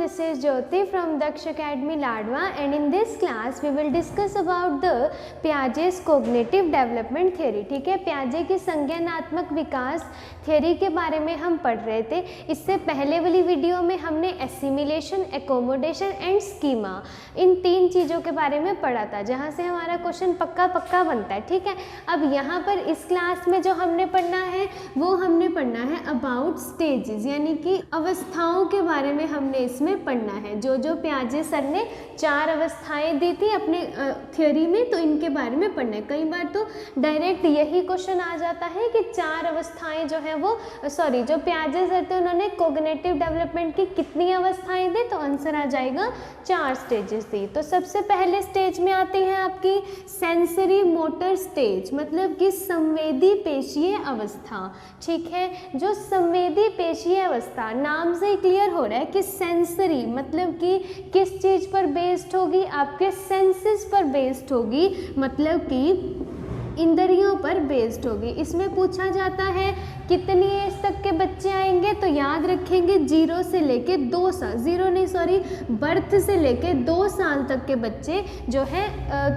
this is Jyoti from Daksh Academy Ladwa, and in this class we will discuss about the Piaget's cognitive development theory. ठीक है, पियाजे की संज्ञानात्मक विकास theory के बारे में हम पढ़ रहे थे. इससे पहले वाली वीडियो में हमने एसिमिलेशन, एकोमोडेशन एंड स्कीमा इन तीन चीज़ों के बारे में पढ़ा था, जहाँ से हमारा क्वेश्चन पक्का बनता है. ठीक है, अब यहाँ पर इस क्लास में जो हमने पढ़ना है वो हमने पढ़ना है अबाउट स्टेजेस, यानी कि अवस्थाओं के बारे में हमने इसमें पढ़ना है. जो पियाजे सर ने 4 अवस्थाएं दी थी अपने थ्योरी में, तो इनके बारे में पढ़ना है. कई बार तो डायरेक्ट यही क्वेश्चन आ जाता है कि 4 अवस्थाएं जो हैं वो जो पियाजे सर थे उन्होंने कोग्निटिव डेवलपमेंट की कितनी अवस्थाएं दी, तो आंसर आ जाएगा 4 स्टेजेस थी. तो सबसे पहले स्टेज में आती है आपकी सेंसरी मोटर स्टेज, मतलब कि संवेदी पेशीय अवस्था. ठीक है, जो संवेदी पेशीय अवस्था, नाम से ही क्लियर हो रहा है कि सेंसरी मतलब कि किस चीज़ पर बेस्ड होगी, आपके सेंसेस पर बेस्ड होगी, मतलब कि इंद्रियों पर बेस्ड होगी. इसमें पूछा जाता है कितनी एज तक के बच्चे आएंगे, तो याद रखेंगे 0 से लेके 2 साल, बर्थ से लेके 2 साल तक के बच्चे जो है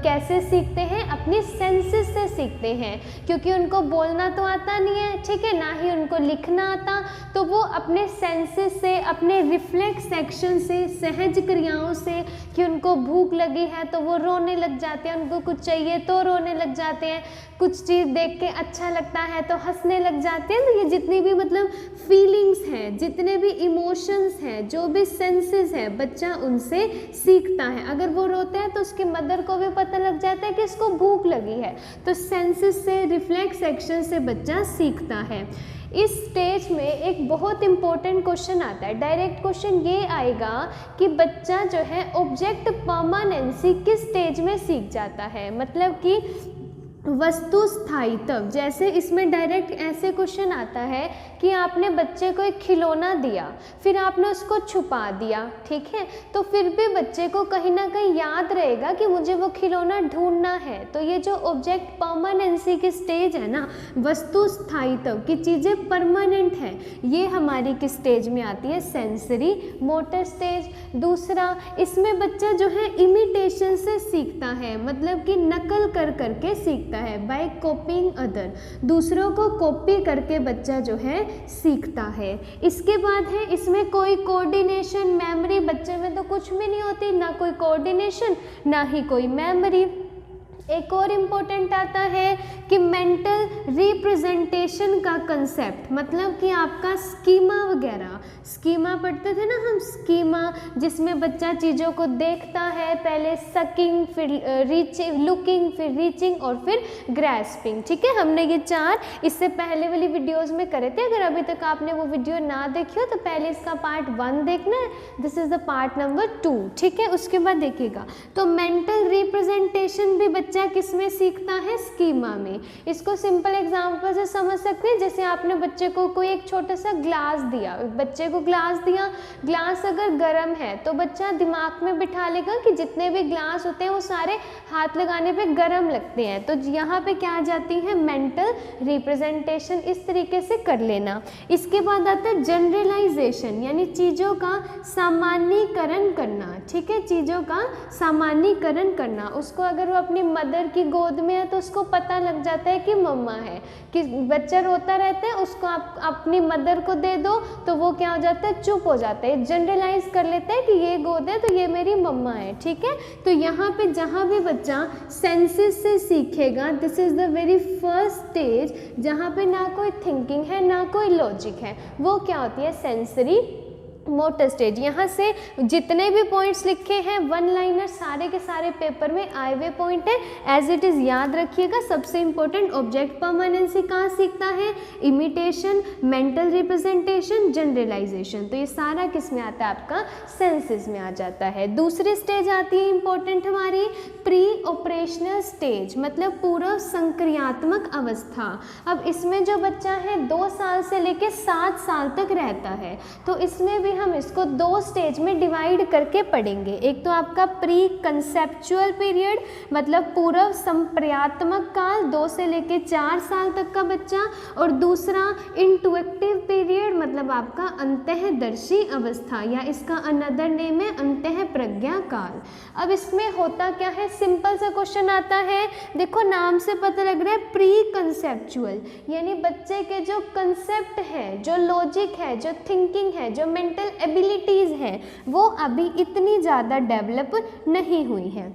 कैसे सीखते हैं, अपनी सेंसेस से सीखते हैं, क्योंकि उनको बोलना तो आता नहीं है. ठीक है, ना ही उनको लिखना आता, तो वो अपने सेंसेस से, अपने रिफ्लेक्स एक्शन से, सहज क्रियाओं से, कि उनको भूख लगी है तो वो रोने लग जाते हैं, उनको कुछ चाहिए तो रोने लग जाते हैं, कुछ चीज़ देख के अच्छा लगता है तो हंसने लग जाते हैं. तो ये जितनी भी मतलब फीलिंग्स हैं, जितने भी इमोशंस हैं, जो भी सेंसेस हैं, बच्चा उनसे सीखता है. अगर वो रोते हैं तो उसकी मदर को भी पता लग जाता है कि इसको भूख लगी है, तो सेंसेस से, रिफ्लेक्स एक्शन से बच्चा सीखता है. इस स्टेज में एक बहुत इंपॉर्टेंट क्वेश्चन आता है. डायरेक्ट क्वेश्चन ये आएगा कि बच्चा जो है ऑब्जेक्ट परमानेंसी किस स्टेज में सीख जाता है, मतलब कि वस्तु स्थायित्व. जैसे इसमें डायरेक्ट ऐसे क्वेश्चन आता है कि आपने बच्चे को एक खिलौना दिया, फिर आपने उसको छुपा दिया. ठीक है, तो फिर भी बच्चे को कहीं ना कहीं याद रहेगा कि मुझे वो खिलौना ढूंढना है. तो ये जो ऑब्जेक्ट परमानेंसी की स्टेज है ना, वस्तु स्थायित्व की चीज़ें परमानेंट है, ये हमारी किस स्टेज में आती है, सेंसरी मोटर स्टेज. दूसरा, इसमें बच्चा जो है इमिटेशन से सीखता है, मतलब कि नकल कर करके सीखता है, बाय कॉपिंग अदर, दूसरों को कॉपी करके बच्चा जो है सीखता है. इसके बाद है इसमें कोई कोऑर्डिनेशन, मेमोरी बच्चे में तो कुछ भी नहीं होती, ना कोई कोऑर्डिनेशन ना ही कोई मेमोरी. एक और इम्पोर्टेंट आता है कि मेंटल रिप्रेजेंटेशन का कंसेप्ट, मतलब कि आपका स्कीमा वगैरह, स्कीमा पढ़ते थे ना हम, स्कीमा जिसमें बच्चा चीज़ों को देखता है, पहले सकिंग, फिर रीचिंग, लुकिंग, फिर रीचिंग और फिर ग्रैस्पिंग. ठीक है, हमने ये 4 इससे पहले वाली वीडियोस में करे थे. अगर अभी तक आपने वो वीडियो ना देखी हो तो पहले इसका पार्ट 1 देखना है, this is the part number 2. ठीक है, उसके बाद देखिएगा. तो मेंटल रिप्रेजेंटेशन भी बच्चा किस में सीखता है, स्कीमा में. इसको सिंपल एग्जांपल से समझ सकते हैं. जैसे आपने बच्चे को कोई एक छोटा सा ग्लास दिया, बच्चे को ग्लास दिया, ग्लास अगर गर्म है तो बच्चा दिमाग में बिठा लेगा कि जितने भी ग्लास होते हैं वो सारे हाथ लगाने पे गर्म लगते हैं. तो यहाँ पे क्या आ जाती है, मेंटल रिप्रेजेंटेशन. इस तरीके से कर लेना. इसके बाद आता है जनरलाइजेशन, यानी चीज़ों का सामान्यीकरण करना. ठीक है, चीज़ों का सामान्यीकरण करना. उसको अगर वो अपनी मदर की गोद में है तो उसको पता लग जाता है कि मम्मा है. कि बच्चा रोता रहता है, उसको आप अपनी मदर को दे दो तो वो क्या हो जाता है, चुप हो जाता है, जनरलाइज कर लेता है कि ये गोद है तो ये मेरी मम्मा है. ठीक है, तो यहाँ पे जहाँ भी बच्चा सेंसेस से सीखेगा, this is the very first stage जहाँ पे ना कोई थिंकिंग है ना कोई लॉजिक है, वो क्या होती है, सेंसरी मोटर स्टेज. यहाँ से जितने भी पॉइंट्स लिखे हैं 1 लाइनर सारे के सारे पेपर में आए हुए पॉइंट है, एज इट इज़ याद रखिएगा. सबसे इंपॉर्टेंट, ऑब्जेक्ट परमानेंसी कहाँ सीखता है, इमिटेशन, मेंटल रिप्रेजेंटेशन, जनरलाइजेशन. तो ये सारा किस में आता है, आपका सेंसेस में आ जाता है. दूसरी स्टेज आती है इंपॉर्टेंट हमारी, प्री ऑपरेशनल स्टेज, मतलब पूर्व संक्रियात्मक अवस्था. अब इसमें जो बच्चा है 2 साल से लेकर 7 साल तक रहता है, तो इसमें भी हम इसको 2 स्टेज में डिवाइड करके पढ़ेंगे। एक तो आपका प्री कंसेप्चुअल पीरियड मतलब पूर्व संप्रयात्मक काल 2 से लेके 4 साल तक का बच्चा, और दूसरा इंट्यूटिव पीरियड मतलब आपका अंतःदर्शी अवस्था या इसका अनदर नेम है अंतः प्रज्ञा काल। अब इसमें होता क्या है, सिंपल सा क्वेश्चन आता है, देखो नाम से पता लग रहा है प्री कंसेप्चुअल, यानी बच्चे के जो कंसेप्ट है, जो लॉजिक है, जो थिंकिंग है, जो मेंटल एबिलिटीज़ है वो अभी इतनी ज़्यादा डेवलप नहीं हुई है,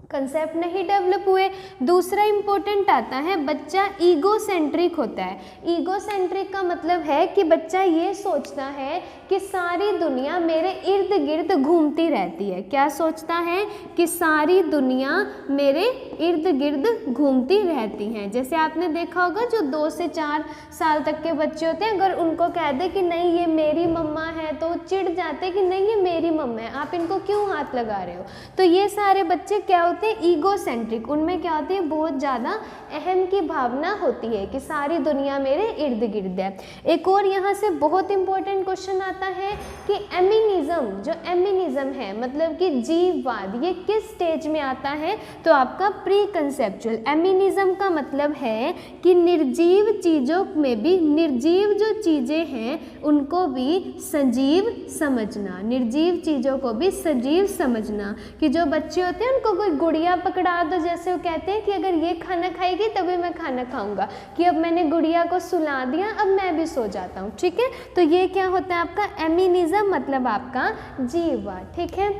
कंसेप्ट नहीं डेवलप हुए। दूसरा इंपॉर्टेंट आता है बच्चा ईगोसेंट्रिक होता है। ईगोसेंट्रिक का मतलब है कि बच्चा ये सोचता है कि सारी दुनिया मेरे इर्द गिर्द घूमती रहती है। क्या सोचता है कि सारी दुनिया मेरे इर्द गिर्द घूमती रहती हैं। जैसे आपने देखा होगा जो 2 से 4 साल तक के बच्चे होते हैं, अगर उनको कह दे कि नहीं ये मेरी मम्मा है तो चिढ़ जाते कि नहीं ये मेरी मम्मा है, आप इनको क्यों हाथ लगा रहे हो। तो ये सारे बच्चे क्या होते हैं, ईगोसेंट्रिक। उनमें क्या होती है, बहुत ज़्यादा अहम की भावना होती है कि सारी दुनिया मेरे इर्द गिर्द है। एक और यहाँ से बहुत इंपॉर्टेंट क्वेश्चन आता है कि एमिनिज्म, जो एमिनिज्म है मतलब कि जीववाद, ये किस स्टेज में आता है, तो आपका प्री कंसेप्चुअल। एमिनिज्म का मतलब है कि निर्जीव चीज़ों में भी, निर्जीव जो चीज़ें हैं उनको भी सजीव समझना, निर्जीव चीज़ों को भी सजीव समझना। कि जो बच्चे होते हैं उनको कोई गुड़िया पकड़ा दो, जैसे वो कहते हैं कि अगर ये खाना खाएगी तभी मैं खाना खाऊंगा, कि अब मैंने गुड़िया को सुला दिया अब मैं भी सो जाता हूँ, ठीक है। तो ये क्या होता है आपका एमिनिज्म मतलब आपका जीववाद, ठीक है।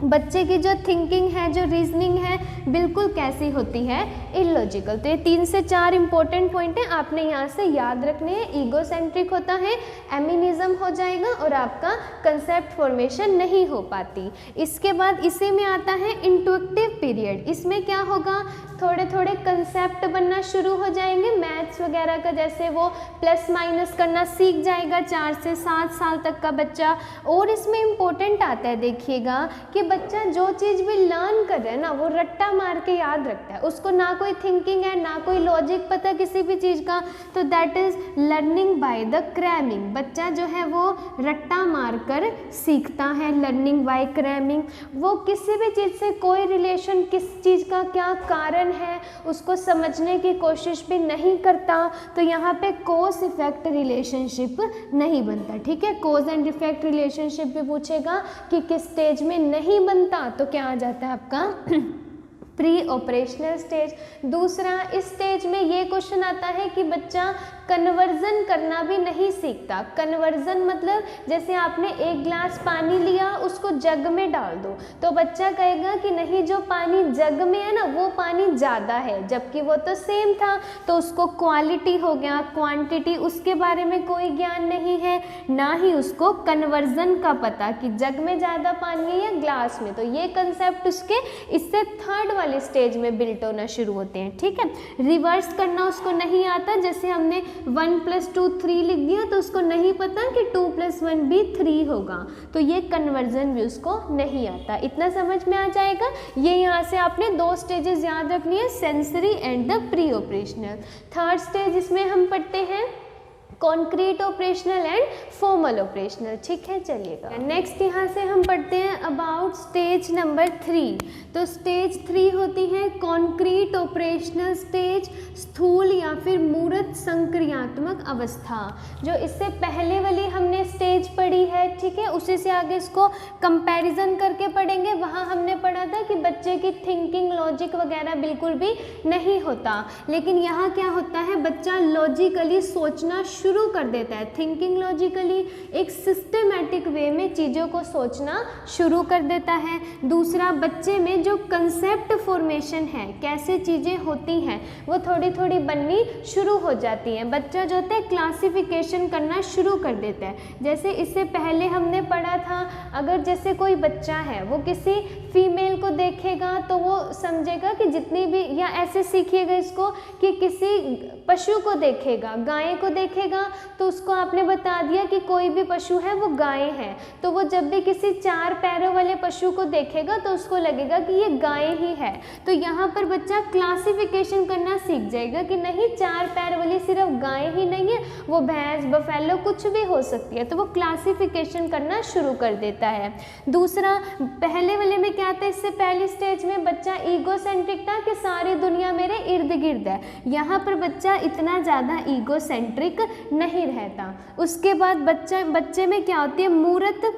बच्चे की जो थिंकिंग है, जो रीजनिंग है, बिल्कुल कैसी होती है, इलॉजिकल। तो ये 3 से 4 इंपॉर्टेंट पॉइंट है, आपने यहाँ से याद रखने हैं। ईगोसेंट्रिक होता है, एमिनिज्म हो जाएगा और आपका कंसेप्ट फॉर्मेशन नहीं हो पाती। इसके बाद इसी में आता है इंट्यूटिव पीरियड। इसमें क्या होगा, थोड़े थोड़े कंसेप्ट बनना शुरू हो जाएंगे, मैथ्स वगैरह का जैसे वो प्लस माइनस करना सीख जाएगा 4 से 7 साल तक का बच्चा। और इसमें इम्पोर्टेंट आता है, देखिएगा कि बच्चा जो चीज़ भी लर्न कर रहा है ना वो रट्टा मार के याद रखता है, उसको ना कोई थिंकिंग है ना कोई लॉजिक पता किसी भी चीज़ का, तो that is learning by the cramming. बच्चा जो है वो रट्टा मार कर सीखता है, लर्निंग बाय क्रैमिंग। वो किसी भी चीज़ से कोई रिलेशन, किस चीज़ का क्या कारण है उसको समझने की कोशिश भी नहीं करता। तो यहाँ पे कॉज इफेक्ट रिलेशनशिप नहीं बनता, ठीक है। कॉज एंड इफेक्ट रिलेशनशिप भी पूछेगा कि किस स्टेज में नहीं बनता, तो क्या आ जाता है आपका प्री ऑपरेशनल स्टेज। दूसरा, इस स्टेज में ये क्वेश्चन आता है कि बच्चा कन्वर्जन करना भी नहीं सीखता। कन्वर्जन मतलब जैसे आपने 1 गिलास पानी लिया उसको जग में डाल दो, तो बच्चा कहेगा कि नहीं जो पानी जग में है ना वो पानी ज़्यादा है, जबकि वो तो सेम था। तो उसको क्वालिटी हो गया, क्वांटिटी, उसके बारे में कोई ज्ञान नहीं है, ना ही उसको कन्वर्जन का पता कि जग में ज़्यादा पानी है या ग्लास में। तो ये कंसेप्ट उसके इससे 3rd वाले स्टेज में बिल्ट होना शुरू होते हैं, ठीक है। रिवर्स करना उसको नहीं आता, जैसे हमने 1 + 2 3 लिख दिया तो उसको नहीं पता कि 2 + 1 भी 3 होगा, तो ये कन्वर्जन भी उसको नहीं आता। इतना समझ में आ जाएगा। ये यहाँ से आपने 2 स्टेजेस याद रखनी है, sensory and the pre operational. 3rd stage इसमें हम पढ़ते हैं concrete operational and formal operational, ठीक है। चलिएगा नेक्स्ट यहाँ से हम पढ़ते हैं अबाउट स्टेज नंबर 3। तो स्टेज 3 होती है कॉन्क्रीट ऑपरेशनल स्टेज, स्थूल या फिर मूर्त संक्रियात्मक अवस्था। जो इससे पहले वाली हमने स्टेज पढ़ी है, ठीक है, उसी से आगे इसको कंपैरिजन करके पढ़ेंगे। वहाँ हमने पढ़ा था कि बच्चे की थिंकिंग, लॉजिक वगैरह बिल्कुल भी नहीं होता, लेकिन यहाँ क्या होता है, बच्चा लॉजिकली सोचना शुरू कर देता है। थिंकिंग लॉजिकली एक सिस्टमैटिक वे में चीज़ों को सोचना शुरू कर देता है। दूसरा, बच्चे में जो कंसेप्ट फॉर्मेशन है, कैसे चीज़ें होती हैं, वो थोड़ी थोड़ी बननी शुरू हो जाती हैं। बच्चा जो होता है क्लासिफिकेशन करना शुरू कर देता है। जैसे इससे पहले हमने पढ़ा था, अगर जैसे कोई बच्चा है वो किसी फीमेल को देखेगा तो वो समझेगा कि जितनी भी, या ऐसे सीखिएगा इसको कि किसी पशु को देखेगा, गाय को देखेगा देखेगा तो उसको आपने बता दिया कि कोई भी पशु है वो गाय है, तो वो जब भी किसी 4 पैरों वाले पशु को देखेगा तो उसको लगेगा कि ये गाय ही है। तो यहाँ पर बच्चा क्लासिफिकेशन करना सीख जाएगा कि नहीं 4 पैर वाली सिर्फ गाय ही नहीं है, वो भैंस बफेलो कुछ भी हो सकती है, तो वो क्लासिफिकेशन करना शुरू कर देता है। दूसरा, पहले वाले में क्या था, इससे पहली स्टेज में बच्चा ईगोसेंट्रिक था कि सारी दुनिया मेरे इर्द गिर्द है। यहाँ पर बच्चा इतना ज़्यादा ईगोसेंट्रिक नहीं रहता। उसके बाद बच्चे में क्या होती है, मूर्त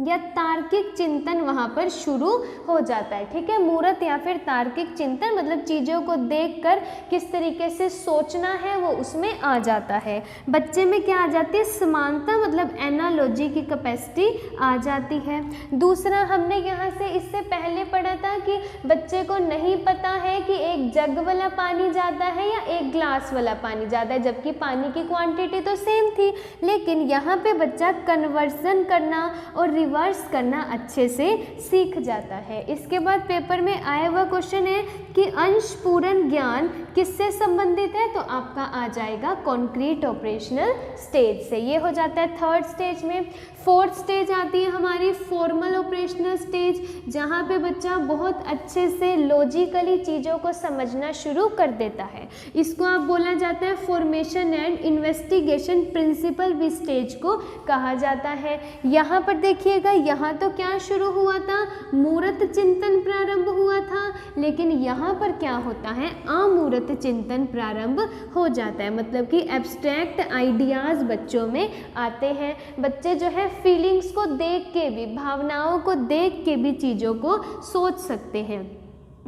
या तार्किक चिंतन वहाँ पर शुरू हो जाता है। ठीक है, मूर्त या फिर तार्किक चिंतन मतलब चीज़ों को देखकर किस तरीके से सोचना है वो उसमें आ जाता है। बच्चे में क्या आ जाती है, समानता मतलब एनालॉजी की कैपेसिटी आ जाती है। दूसरा, हमने यहाँ से इससे पहले पढ़ा था कि बच्चे को नहीं पता है कि एक जग वाला पानी ज़्यादा है या एक ग्लास वाला पानी ज़्यादा है, जबकि पानी की क्वांटिटी तो सेम थी, लेकिन यहाँ पे बच्चा कन्वर्सन करना और रिवर्स करना अच्छे से सीख जाता है। इसके बाद पेपर में आया हुआ क्वेश्चन है कि अंश पूर्ण ज्ञान किससे संबंधित है, तो आपका आ जाएगा कॉन्क्रीट ऑपरेशनल स्टेज से। ये हो जाता है थर्ड स्टेज में। फोर्थ स्टेज आती है हमारी फॉर्मल ऑपरेशनल स्टेज, जहाँ पे बच्चा बहुत अच्छे से लॉजिकली चीज़ों को समझना शुरू कर देता है। इसको आप बोला जाता है फॉर्मेशन एंड इन्वेस्टिगेशन प्रिंसिपल भी स्टेज को कहा जाता है। यहाँ पर देखिएगा, यहाँ तो क्या शुरू हुआ था, मूर्त चिंतन प्रारंभ हुआ था, लेकिन यहाँ पर क्या होता है, अमूर्त चिंतन प्रारंभ हो जाता है, मतलब कि एब्स्ट्रैक्ट आइडियाज़ बच्चों में आते हैं। बच्चे जो है फीलिंग्स को देख के भी, भावनाओं को देख के भी चीज़ों को सोच सकते हैं।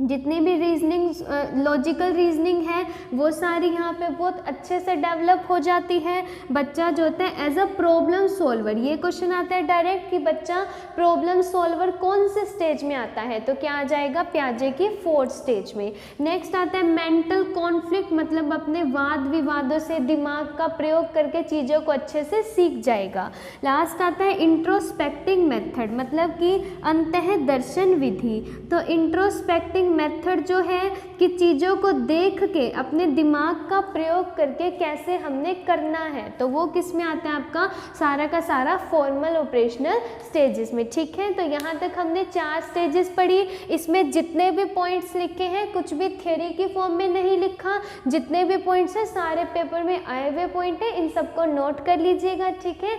जितनी भी रीजनिंग लॉजिकल रीजनिंग है वो सारी यहाँ पे बहुत अच्छे से डेवलप हो जाती है। बच्चा जो होता है एज अ प्रॉब्लम सॉल्वर, ये क्वेश्चन आता है डायरेक्ट कि बच्चा प्रॉब्लम सॉल्वर कौन से स्टेज में आता है, तो क्या आ जाएगा, प्याजे की फोर्थ स्टेज में। नेक्स्ट आता है मेंटल कॉन्फ्लिक्ट, मतलब अपने वाद विवादों से दिमाग का प्रयोग करके चीज़ों को अच्छे से सीख जाएगा। लास्ट आता है इंट्रोस्पेक्टिंग मेथड, मतलब कि अंतः दर्शन विधि। तो इंट्रोस्पेक्टिंग मेथड जो है कि चीज़ों को देख के अपने दिमाग का प्रयोग करके कैसे हमने करना है, तो वो किस में आता है, आपका सारा का सारा फॉर्मल ऑपरेशनल स्टेजेस में। ठीक है, तो यहाँ तक हमने 4 स्टेजेस पढ़ी। इसमें जितने भी पॉइंट्स लिखे हैं कुछ भी थ्योरी की फॉर्म में नहीं लिखा, जितने भी पॉइंट्स हैं सारे पेपर में आए हुए पॉइंट है, इन सबको नोट कर लीजिएगा। ठीक है,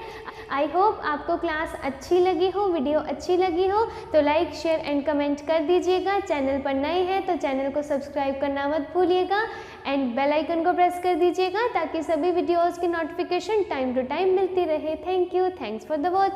आई होप आपको क्लास अच्छी लगी हो, वीडियो अच्छी लगी हो तो लाइक शेयर एंड कमेंट कर दीजिएगा। चैनल पर नए हैं तो चैनल को सब्सक्राइब करना मत भूलिएगा एंड बेल आइकन को प्रेस कर दीजिएगा ताकि सभी वीडियोस की नोटिफिकेशन टाइम टू टाइम मिलती रहे। Thank you, thanks for the watching.